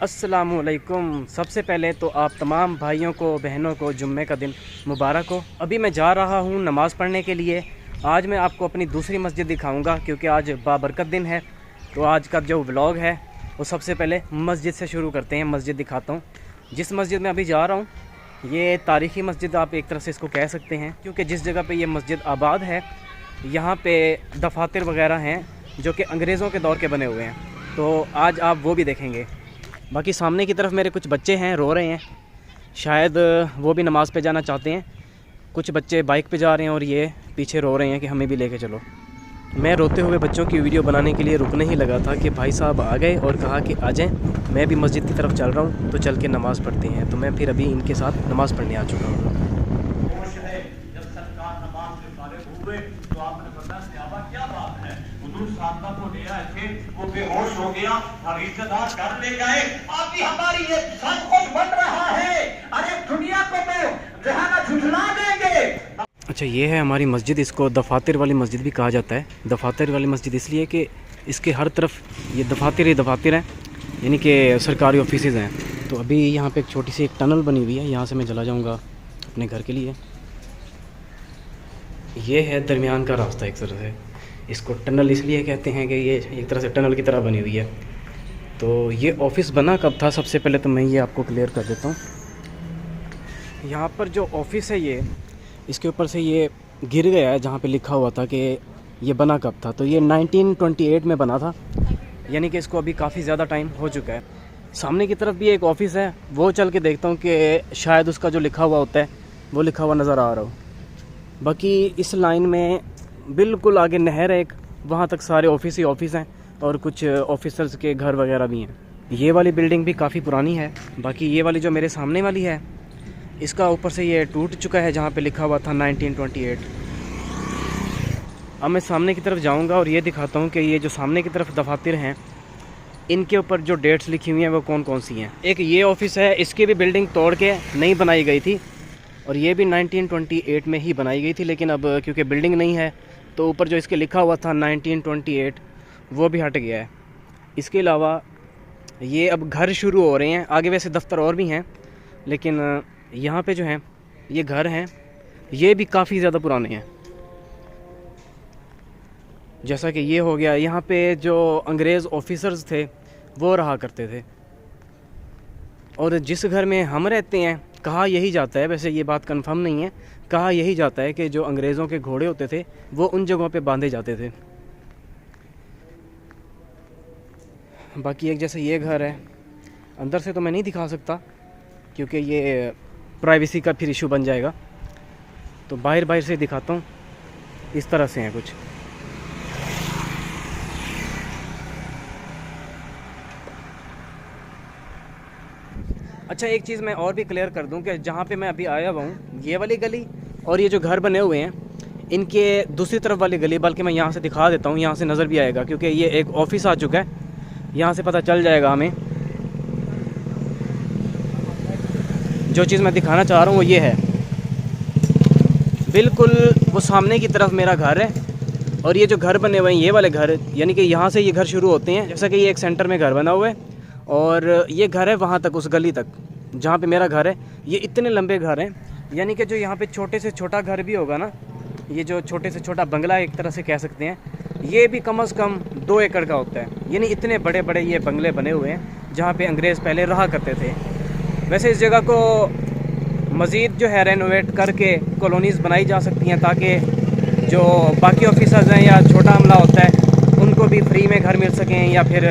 अस्सलामुअलैकुम। सबसे पहले तो आप तमाम भाइयों को बहनों को जुम्मे का दिन मुबारक हो। अभी मैं जा रहा हूँ नमाज़ पढ़ने के लिए। आज मैं आपको अपनी दूसरी मस्जिद दिखाऊंगा क्योंकि आज बाबरकत दिन है। तो आज का जो व्लॉग है वो सबसे पहले मस्जिद से शुरू करते हैं। मस्जिद दिखाता हूँ। जिस मस्जिद में अभी जा रहा हूँ ये तारीख़ी मस्जिद आप एक तरह से इसको कह सकते हैं, क्योंकि जिस जगह पर ये मस्जिद आबाद है यहाँ पर दफातर वगैरह हैं जो कि अंग्रेज़ों के दौर के बने हुए हैं। तो आज आप वो भी देखेंगे। बाकी सामने की तरफ मेरे कुछ बच्चे हैं, रो रहे हैं, शायद वो भी नमाज़ पे जाना चाहते हैं। कुछ बच्चे बाइक पे जा रहे हैं और ये पीछे रो रहे हैं कि हमें भी लेके चलो। मैं रोते हुए बच्चों की वीडियो बनाने के लिए रुकने ही लगा था कि भाई साहब आ गए और कहा कि आ जाएं, मैं भी मस्जिद की तरफ चल रहा हूँ तो चल के नमाज़ पढ़ते हैं। तो मैं फिर अभी इनके साथ नमाज़ पढ़ने आ चुका हूँ। को ले आए थे, वो बेहोश हो गया, हम रिश्तेदार घर ले गए। अभी हमारी ये सब कुछ बन रहा है, अरे दुनिया को तो जो है ना झुठला देंगे। अच्छा, ये है हमारी मस्जिद। इसको दफातर वाली मस्जिद भी कहा जाता है। दफातर वाली मस्जिद इसलिए कि इसके हर तरफ ये दफातर ही दफातर हैं, यानी कि सरकारी ऑफिसेज़ हैं। तो अभी यहाँ पे एक छोटी सी एक टनल बनी हुई है, यहाँ से मैं चला जाऊँगा अपने घर के लिए। ये है दरमियान का रास्ता। एक तरह से इसको टनल इसलिए कहते हैं कि ये एक तरह से टनल की तरह बनी हुई है। तो ये ऑफ़िस बना कब था, सबसे पहले तो मैं ये आपको क्लियर कर देता हूँ। यहाँ पर जो ऑफ़िस है ये, इसके ऊपर से ये गिर गया है जहाँ पे लिखा हुआ था कि ये बना कब था। तो ये 1928 में बना था, यानी कि इसको अभी काफ़ी ज़्यादा टाइम हो चुका है। सामने की तरफ भी एक ऑफ़िस है, वो चल के देखता हूँ कि शायद उसका जो लिखा हुआ होता है वो लिखा हुआ नज़र आ रहा हो। बाकी इस लाइन में बिल्कुल आगे नहर है एक, वहाँ तक सारे ऑफिस ही ऑफिस हैं और कुछ ऑफिसर्स के घर वगैरह भी हैं। ये वाली बिल्डिंग भी काफ़ी पुरानी है। बाकी ये वाली जो मेरे सामने वाली है इसका ऊपर से ये टूट चुका है जहाँ पे लिखा हुआ था 1928। अब मैं सामने की तरफ जाऊँगा और ये दिखाता हूँ कि ये जो सामने की तरफ दफातर हैं इनके ऊपर जो डेट्स लिखी हुई हैं वो कौन कौन सी हैं। एक ये ऑफिस है, इसकी भी बिल्डिंग तोड़ के नई बनाई गई थी और ये भी 1928 में ही बनाई गई थी, लेकिन अब क्योंकि बिल्डिंग नहीं है तो ऊपर जो इसके लिखा हुआ था 1928 वो भी हट गया है। इसके अलावा ये अब घर शुरू हो रहे हैं आगे। वैसे दफ्तर और भी हैं, लेकिन यहाँ पे जो हैं ये घर हैं ये भी काफ़ी ज़्यादा पुराने हैं। जैसा कि ये हो गया, यहाँ पे जो अंग्रेज़ ऑफिसर्स थे वो रहा करते थे। और जिस घर में हम रहते हैं कहा यही जाता है, वैसे ये बात कंफर्म नहीं है, कहा यही जाता है कि जो अंग्रेज़ों के घोड़े होते थे वो उन जगहों पे बांधे जाते थे। बाकी एक जैसे ये घर है, अंदर से तो मैं नहीं दिखा सकता क्योंकि ये प्राइवेसी का फिर इशू बन जाएगा। तो बाहर से दिखाता हूँ। इस तरह से हैं कुछ। अच्छा, एक चीज़ मैं और भी क्लियर कर दूं कि जहाँ पे मैं अभी आया हुआ हूँ ये वाली गली और ये जो घर बने हुए हैं इनके दूसरी तरफ वाली गली, बल्कि मैं यहाँ से दिखा देता हूँ, यहाँ से नज़र भी आएगा क्योंकि ये एक ऑफिस आ चुका है। यहाँ से पता चल जाएगा हमें। जो चीज़ मैं दिखाना चाह रहा हूँ वो ये है, बिल्कुल वो सामने की तरफ मेरा घर है और ये जो घर बने हुए हैं ये वाले घर, यानी कि यहाँ से ये घर शुरू होते हैं। जैसा कि ये एक सेंटर में घर बना हुआ है और ये घर है वहाँ तक, उस गली तक जहाँ पे मेरा घर है। ये इतने लंबे घर हैं, यानी कि जो यहाँ पे छोटे से छोटा घर भी होगा ना, ये जो छोटे से छोटा बंगला एक तरह से कह सकते हैं, ये भी कम से कम 2 एकड़ का होता है। यानी इतने बड़े बड़े ये बंगले बने हुए हैं जहाँ पे अंग्रेज़ पहले रहा करते थे। वैसे इस जगह को मज़ीद जो है रेनोवेट करके कॉलोनीज़ बनाई जा सकती हैं ताकि जो बाकी ऑफिसर्स हैं या छोटा अमला होता है उनको भी फ्री में घर मिल सकें या फिर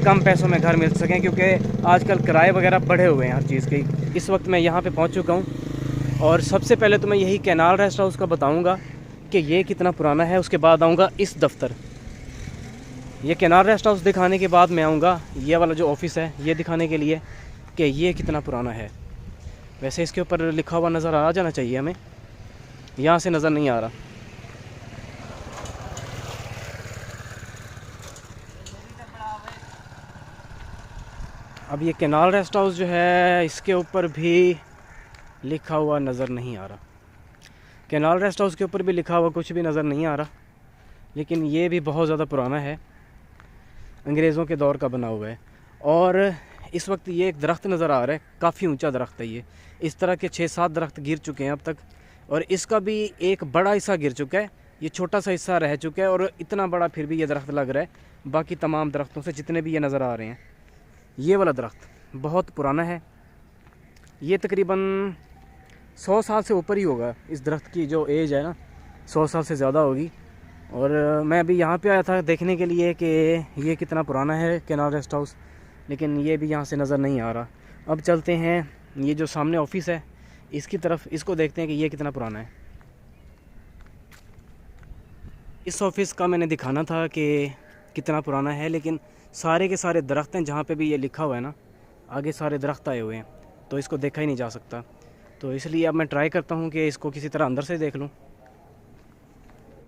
कम पैसों में घर मिल सकें, क्योंकि आजकल किराए वगैरह बढ़े हुए हैं हर चीज़ के। इस वक्त मैं यहाँ पे पहुँच चुका हूँ और सबसे पहले तो मैं यही कैनाल रेस्ट हाउस का बताऊँगा कि ये कितना पुराना है। उसके बाद आऊँगा इस दफ्तर, ये कैनाल रेस्ट हाउस दिखाने के बाद मैं आऊँगा ये वाला जो ऑफिस है ये दिखाने के लिए कि ये कितना पुराना है। वैसे इसके ऊपर लिखा हुआ नज़र आ जाना चाहिए हमें, यहाँ से नज़र नहीं आ रहा। अब ये कैनाल रेस्ट हाउस जो है इसके ऊपर भी लिखा हुआ नज़र नहीं आ रहा। कैनाल रेस्ट हाउस के ऊपर भी लिखा हुआ कुछ भी नज़र नहीं आ रहा, लेकिन ये भी बहुत ज़्यादा पुराना है, अंग्रेज़ों के दौर का बना हुआ है। और इस वक्त ये एक दरख्त नज़र आ रहा है, काफ़ी ऊंचा दरख्त है ये। इस तरह के 6-7 दरख्त गिर चुके हैं अब तक, और इसका भी एक बड़ा हिस्सा गिर चुका है, ये छोटा सा हिस्सा रह चुका है, और इतना बड़ा फिर भी ये दरख्त लग रहा है बाकी तमाम दरख्तों से जितने भी ये नज़र आ रहे हैं। ये वाला दरख्त बहुत पुराना है, ये तकरीबन 100 साल से ऊपर ही होगा। इस दरख्त की जो एज है ना 100 साल से ज़्यादा होगी। और मैं अभी यहाँ पे आया था देखने के लिए कि ये कितना पुराना है कैनाल रेस्ट हाउस, लेकिन ये भी यहाँ से नज़र नहीं आ रहा। अब चलते हैं ये जो सामने ऑफिस है इसकी तरफ, इसको देखते हैं कि ये कितना पुराना है। इस ऑफिस का मैंने दिखाना था कि कितना पुराना है, लेकिन सारे के सारे दरख्त हैं जहाँ पे भी ये लिखा हुआ है ना, आगे सारे दरख्त आए हुए हैं, तो इसको देखा ही नहीं जा सकता। तो इसलिए अब मैं ट्राई करता हूँ कि इसको किसी तरह अंदर से देख लूँ।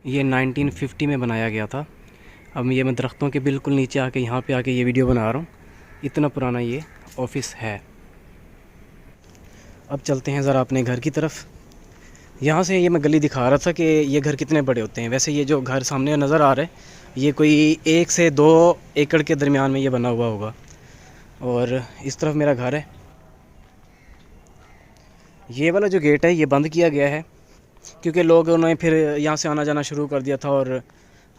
ये 1950 में बनाया गया था। अब ये मैं दरख्तों के बिल्कुल नीचे आके यहाँ पे आके ये वीडियो बना रहा हूँ, इतना पुराना ये ऑफिस है। अब चलते हैं ज़रा अपने घर की तरफ। यहाँ से ये मैं गली दिखा रहा था कि ये घर कितने बड़े होते हैं। वैसे ये जो घर सामने नज़र आ रहा है ये कोई 1 से 2 एकड़ के दरमियान में ये बना हुआ होगा। और इस तरफ मेरा घर है। ये वाला जो गेट है ये बंद किया गया है क्योंकि लोगों ने फिर यहाँ से आना जाना शुरू कर दिया था, और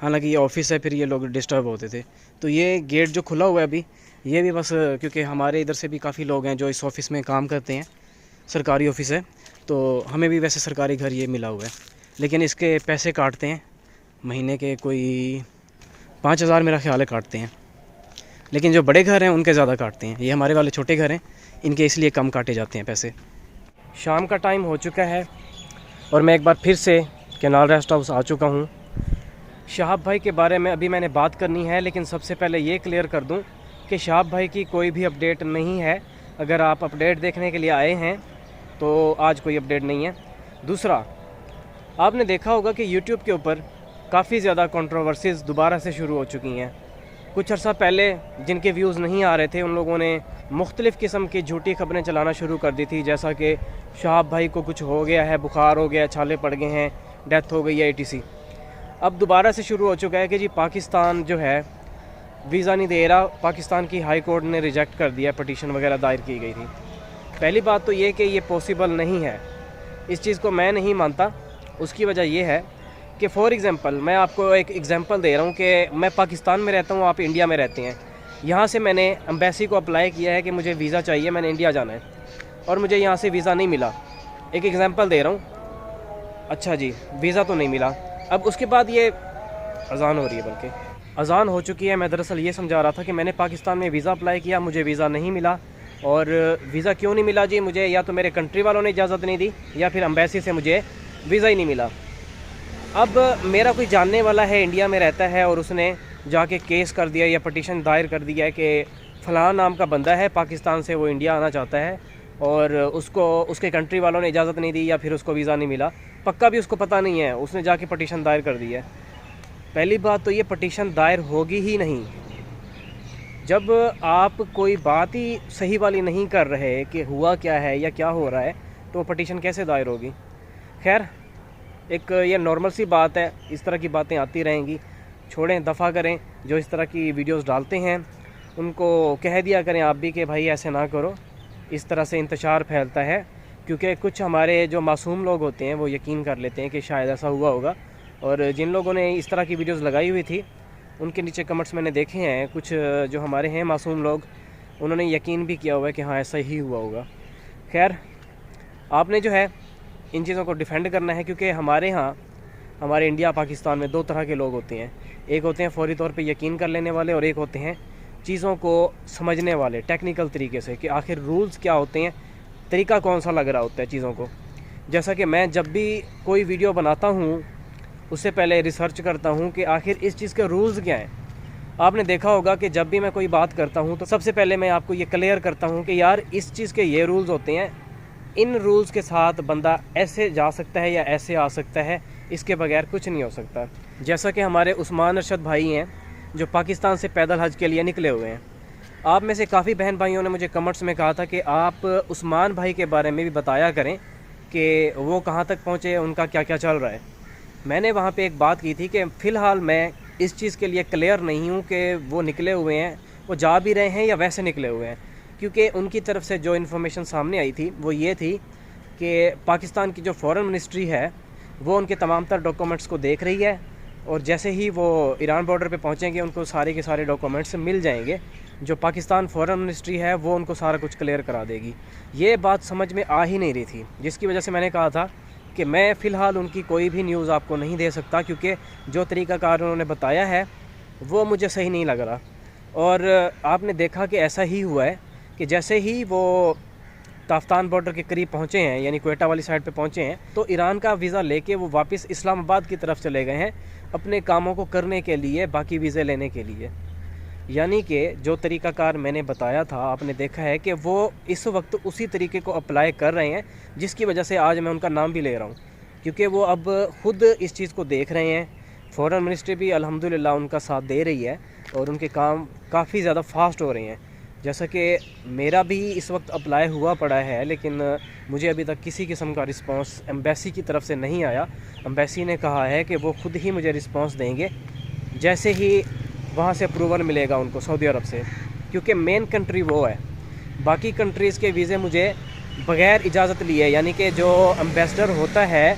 हालांकि ये ऑफिस है फिर ये लोग डिस्टर्ब होते थे। तो ये गेट जो खुला हुआ है अभी, ये भी बस क्योंकि हमारे इधर से भी काफ़ी लोग हैं जो इस ऑफ़िस में काम करते हैं, सरकारी ऑफिस है, तो हमें भी वैसे सरकारी घर ये मिला हुआ है, लेकिन इसके पैसे काटते हैं महीने के कोई 5,000 मेरा ख्याल है काटते हैं। लेकिन जो बड़े घर हैं उनके ज़्यादा काटते हैं। ये हमारे वाले छोटे घर हैं, इनके इसलिए कम काटे जाते हैं पैसे। शाम का टाइम हो चुका है और मैं एक बार फिर से कैनाल रेस्ट हाउस आ चुका हूँ। शहाब भाई के बारे में अभी मैंने बात करनी है, लेकिन सबसे पहले ये क्लियर कर दूँ कि शहाब भाई की कोई भी अपडेट नहीं है। अगर आप अपडेट देखने के लिए आए हैं तो आज कोई अपडेट नहीं है। दूसरा, आपने देखा होगा कि यूट्यूब के ऊपर काफ़ी ज़्यादा कंट्रोवर्सीज़ दोबारा से शुरू हो चुकी हैं। कुछ अर्सा पहले जिनके व्यूज़ नहीं आ रहे थे उन लोगों ने मुख्तलिफ़ किस्म की झूठी खबरें चलाना शुरू कर दी थी, जैसा कि शहाब भाई को कुछ हो गया है, बुखार हो गया, छाले पड़ गए हैं, डेथ हो गई है etc। अब दोबारा से शुरू हो चुका है कि जी पाकिस्तान जो है वीज़ा नहीं दे रहा। पाकिस्तान की हाई कोर्ट ने रिजेक्ट कर दिया, पटिशन वगैरह दायर की गई थी। पहली बात तो ये कि ये पॉसिबल नहीं है, इस चीज़ को मैं नहीं मानता। उसकी वजह यह है कि फ़ॉर एग्ज़ाम्पल मैं आपको एक एग्ज़ाम्पल दे रहा हूँ कि मैं पाकिस्तान में रहता हूँ, आप इंडिया में रहते हैं। यहाँ से मैंने एम्बेसी को अप्लाई किया है कि मुझे वीज़ा चाहिए, मैंने इंडिया जाना है, और मुझे यहाँ से वीज़ा नहीं मिला। एक एग्ज़ाम्पल दे रहा हूँ। अच्छा जी, वीज़ा तो नहीं मिला। अब उसके बाद ये अज़ान हो रही है, बल्कि अज़ान हो चुकी है। मैं दरअसल ये समझा रहा था कि मैंने पाकिस्तान में वीज़ा अप्लाई किया, मुझे वीज़ा नहीं मिला। और वीज़ा क्यों नहीं मिला जी? मुझे या तो मेरे कंट्री वालों ने इजाज़त नहीं दी, या फिर एम्बेसी से मुझे वीज़ा ही नहीं मिला। अब मेरा कोई जानने वाला है, इंडिया में रहता है, और उसने जाके केस कर दिया या पटिशन दायर कर दिया है कि फ़लाँ नाम का बंदा है पाकिस्तान से, वो इंडिया आना चाहता है, और उसको उसके कंट्री वालों ने इजाज़त नहीं दी या फिर उसको वीज़ा नहीं मिला। पक्का भी उसको पता नहीं है, उसने जाके पटिशन दायर कर दी है। पहली बात तो ये पटिशन दायर होगी ही नहीं। जब आप कोई बात ही सही वाली नहीं कर रहे कि हुआ क्या है या क्या हो रहा है, तो पटिशन कैसे दायर होगी? खैर, एक ये नॉर्मल सी बात है, इस तरह की बातें आती रहेंगी। छोड़ें, दफ़ा करें। जो इस तरह की वीडियोस डालते हैं उनको कह दिया करें आप भी कि भाई ऐसे ना करो, इस तरह से इंतशार फैलता है। क्योंकि कुछ हमारे जो मासूम लोग होते हैं वो यकीन कर लेते हैं कि शायद ऐसा हुआ होगा। और जिन लोगों ने इस तरह की वीडियोस लगाई हुई थी उनके नीचे कमेंट्स मैंने देखे हैं, कुछ जो हमारे हैं मासूम लोग, उन्होंने यकीन भी किया हुआ है कि हाँ ऐसा ही हुआ होगा। खैर, आपने जो है इन चीज़ों को डिफेंड करना है, क्योंकि हमारे यहाँ, हमारे इंडिया पाकिस्तान में 2 तरह के लोग होते हैं। एक होते हैं फ़ौरी तौर पे यकीन कर लेने वाले, और एक होते हैं चीज़ों को समझने वाले टेक्निकल तरीके से कि आखिर रूल्स क्या होते हैं, तरीका कौन सा लग रहा होता है चीज़ों को। जैसा कि मैं जब भी कोई वीडियो बनाता हूँ उससे पहले रिसर्च करता हूँ कि आखिर इस चीज़ के रूल्स क्या हैं। आपने देखा होगा कि जब भी मैं कोई बात करता हूँ तो सबसे पहले मैं आपको ये क्लियर करता हूँ कि यार इस चीज़ के ये रूल्स होते हैं, इन रूल्स के साथ बंदा ऐसे जा सकता है या ऐसे आ सकता है, इसके बगैर कुछ नहीं हो सकता। जैसा कि हमारे उस्मान अरशद भाई हैं जो पाकिस्तान से पैदल हज के लिए निकले हुए हैं। आप में से काफ़ी बहन भाइयों ने मुझे कमेंट्स में कहा था कि आप उस्मान भाई के बारे में भी बताया करें कि वो कहाँ तक पहुँचे, उनका क्या क्या चल रहा है। मैंने वहाँ पे एक बात की थी कि फ़िलहाल मैं इस चीज़ के लिए क्लियर नहीं हूँ कि वो निकले हुए हैं, वो जा भी रहे हैं या वैसे निकले हुए हैं, क्योंकि उनकी तरफ से जो इन्फॉर्मेशन सामने आई थी वो ये थी कि पाकिस्तान की जो फॉरेन मिनिस्ट्री है वो उनके तमाम तर डॉक्यूमेंट्स को देख रही है, और जैसे ही वो ईरान बॉर्डर पे पहुंचेंगे उनको सारे के सारे डॉक्यूमेंट्स मिल जाएंगे। जो पाकिस्तान फॉरेन मिनिस्ट्री है वो उनको सारा कुछ क्लियर करा देगी। ये बात समझ में आ ही नहीं रही थी, जिसकी वजह से मैंने कहा था कि मैं फ़िलहाल उनकी कोई भी न्यूज़ आपको नहीं दे सकता, क्योंकि जो तरीक़ाकार उन्होंने बताया है वो मुझे सही नहीं लग रहा। और आपने देखा कि ऐसा ही हुआ है कि जैसे ही वो ताफ्तान बॉर्डर के करीब पहुँचे हैं, यानी क्वेटा वाली साइड पे पहुँचे हैं, तो ईरान का वीज़ा लेके वो वापस इस्लामाबाद की तरफ चले गए हैं अपने कामों को करने के लिए, बाकी वीज़े लेने के लिए। यानी कि जो तरीक़ाकार मैंने बताया था, आपने देखा है कि वो इस वक्त उसी तरीके को अप्लाई कर रहे हैं, जिसकी वजह से आज मैं उनका नाम भी ले रहा हूँ, क्योंकि वो अब ख़ुद इस चीज़ को देख रहे हैं। फॉरेन मिनिस्ट्री भी अल्हम्दुलिल्लाह उनका साथ दे रही है और उनके काम काफ़ी ज़्यादा फास्ट हो रहे हैं। जैसा कि मेरा भी इस वक्त अप्लाई हुआ पड़ा है, लेकिन मुझे अभी तक किसी किस्म का रिस्पांस एम्बेसी की तरफ से नहीं आया। एम्बेसी ने कहा है कि वो ख़ुद ही मुझे रिस्पांस देंगे जैसे ही वहाँ से अप्रूवल मिलेगा उनको सऊदी अरब से, क्योंकि मेन कंट्री वो है। बाकी कंट्रीज़ के वीज़े मुझे बग़ैर इजाज़त लिए, यानी कि जो एम्बेसडर होता है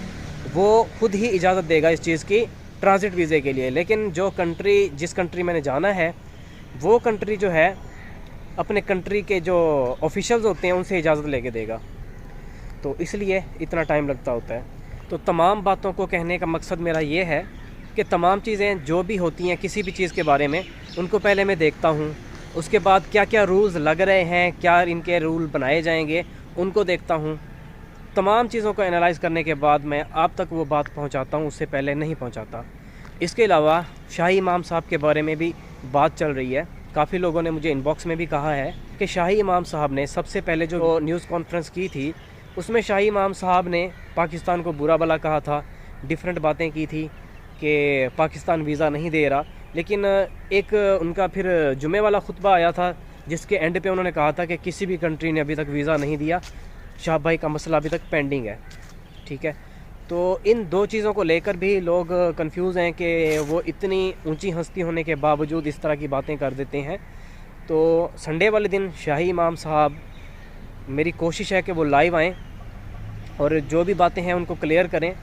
वो ख़ुद ही इजाज़त देगा इस चीज़ की ट्रांजिट वीज़े के लिए, लेकिन जो कंट्री जिस कंट्री मैंने जाना है वो कंट्री जो है अपने कंट्री के जो ऑफिशियल्स होते हैं उनसे इजाज़त लेके देगा, तो इसलिए इतना टाइम लगता होता है। तो तमाम बातों को कहने का मकसद मेरा ये है कि तमाम चीज़ें जो भी होती हैं किसी भी चीज़ के बारे में, उनको पहले मैं देखता हूँ, उसके बाद क्या क्या रूल्स लग रहे हैं, क्या इनके रूल बनाए जाएंगे, उनको देखता हूँ। तमाम चीज़ों को एनालाइज़ करने के बाद मैं आप तक वो बात पहुँचाता हूँ, उससे पहले नहीं पहुँचाता। इसके अलावा शाही इमाम साहब के बारे में भी बात चल रही है। काफ़ी लोगों ने मुझे इनबॉक्स में भी कहा है कि शाही इमाम साहब ने सबसे पहले जो न्यूज़ कॉन्फ्रेंस की थी उसमें शाही इमाम साहब ने पाकिस्तान को बुरा भला कहा था, डिफरेंट बातें की थी कि पाकिस्तान वीज़ा नहीं दे रहा। लेकिन एक उनका फिर जुमे वाला खुतबा आया था जिसके एंड पे उन्होंने कहा था कि किसी भी कंट्री ने अभी तक वीज़ा नहीं दिया, शाह भाई का मसला अभी तक पेंडिंग है। ठीक है, तो इन दो चीज़ों को लेकर भी लोग कंफ्यूज हैं कि वो इतनी ऊंची हस्ती होने के बावजूद इस तरह की बातें कर देते हैं। तो संडे वाले दिन शाही इमाम साहब, मेरी कोशिश है कि वो लाइव आएँ और जो भी बातें हैं उनको क्लियर करें।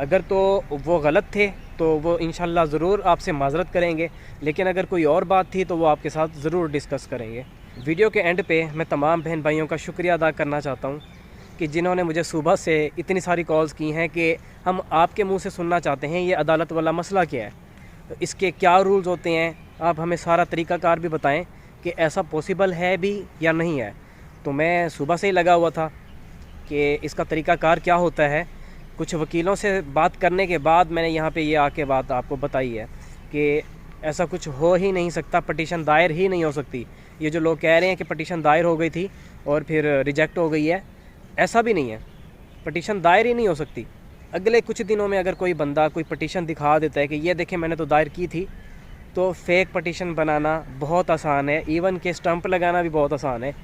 अगर तो वो गलत थे तो वो इंशाल्लाह ज़रूर आपसे माज़रत करेंगे, लेकिन अगर कोई और बात थी तो वो आपके साथ ज़रूर डिस्कस करेंगे। वीडियो के एंड पे मैं तमाम बहन भाइयों का शुक्रिया अदा करना चाहता हूँ कि जिन्होंने मुझे सुबह से इतनी सारी कॉल्स की हैं कि हम आपके मुंह से सुनना चाहते हैं ये अदालत वाला मसला क्या है, तो इसके क्या रूल्स होते हैं, आप हमें सारा तरीक़ाकार भी बताएं कि ऐसा पॉसिबल है भी या नहीं है। तो मैं सुबह से ही लगा हुआ था कि इसका तरीक़ाकार क्या होता है। कुछ वकीलों से बात करने के बाद मैंने यहाँ पे ये आके बात आपको बताई है कि ऐसा कुछ हो ही नहीं सकता, पटिशन दायर ही नहीं हो सकती। ये जो लोग कह रहे हैं कि पटिशन दायर हो गई थी और फिर रिजेक्ट हो गई है, ऐसा भी नहीं है, पटिशन दायर ही नहीं हो सकती। अगले कुछ दिनों में अगर कोई बंदा कोई पटिशन दिखा देता है कि ये देखें मैंने तो दायर की थी, तो फेक पटिशन बनाना बहुत आसान है, इवन के स्टंप लगाना भी बहुत आसान है।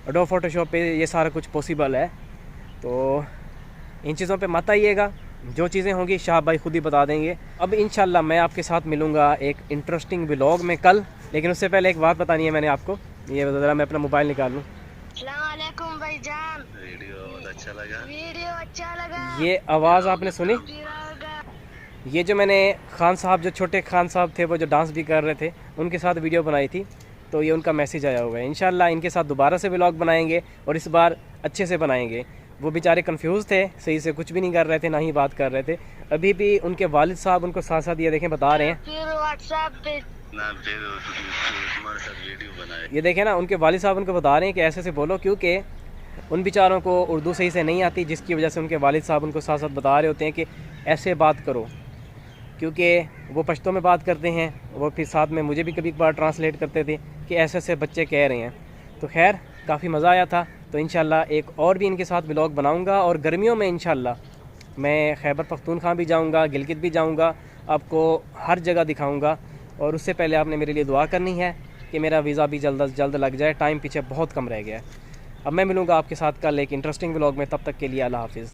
एडोब फोटोशॉप पे ये सारा कुछ पॉसिबल है। तो इन चीज़ों पे मत आइएगा, जो चीज़ें होंगी शाह भाई खुद ही बता देंगे। अब इंशाल्लाह मैं आपके साथ मिलूँगा एक इंटरेस्टिंग व्लॉग में कल, लेकिन उससे पहले एक बात बतानी है मैंने आपको। ये ज़रा मैं अपना मोबाइल निकाल लूँ। अस्सलामुअलैकुम भाईजान, वीडियो अच्छा लगा। ये आवाज़ आपने सुनी? ये जो मैंने खान साहब, जो छोटे खान साहब थे वो जो डांस भी कर रहे थे, उनके साथ वीडियो बनाई थी, तो ये उनका मैसेज आया हुआ है। इंशाल्लाह इनके साथ दोबारा से व्लॉग बनाएंगे और इस बार अच्छे से बनाएंगे। वो बेचारे कंफ्यूज थे, सही से कुछ भी नहीं कर रहे थे, ना ही बात कर रहे थे। अभी भी उनके वालिद साहब उनको साथ साथ ये देखें बता रहे हैं, फिर व्हाट्सएप पे वीडियो बनाए। ये देखें ना, उनके वालिद साहब उनको बता रहे हैं कि ऐसे से बोलो, क्योंकि उन बेचारों को उर्दू सही से नहीं आती, जिसकी वजह से उनके वालिद साहब उनको साथ साथ बता रहे होते हैं कि ऐसे बात करो, क्योंकि वो पश्तो में बात करते हैं। वो फिर साथ में मुझे भी कभी कभार ट्रांसलेट करते थे कि ऐसे ऐसे बच्चे कह रहे हैं। तो खैर काफ़ी मज़ा आया था। तो इंशाल्लाह एक और भी इनके साथ व्लॉग बनाऊंगा, और गर्मियों में इंशाल्लाह मैं खैबर पख्तूनख्वा भी जाऊंगा, गिलगित भी जाऊंगा, आपको हर जगह दिखाऊंगा। और उससे पहले आपने मेरे लिए दुआ करनी है कि मेरा वीज़ा भी जल्द अज जल्द लग जाए, टाइम पीछे बहुत कम रह गया है। अब मैं मिलूँगा आपके साथ कल एक इंटरेस्टिंग व्लॉग में, तब तक के लिए अल्लाह हाफिज़।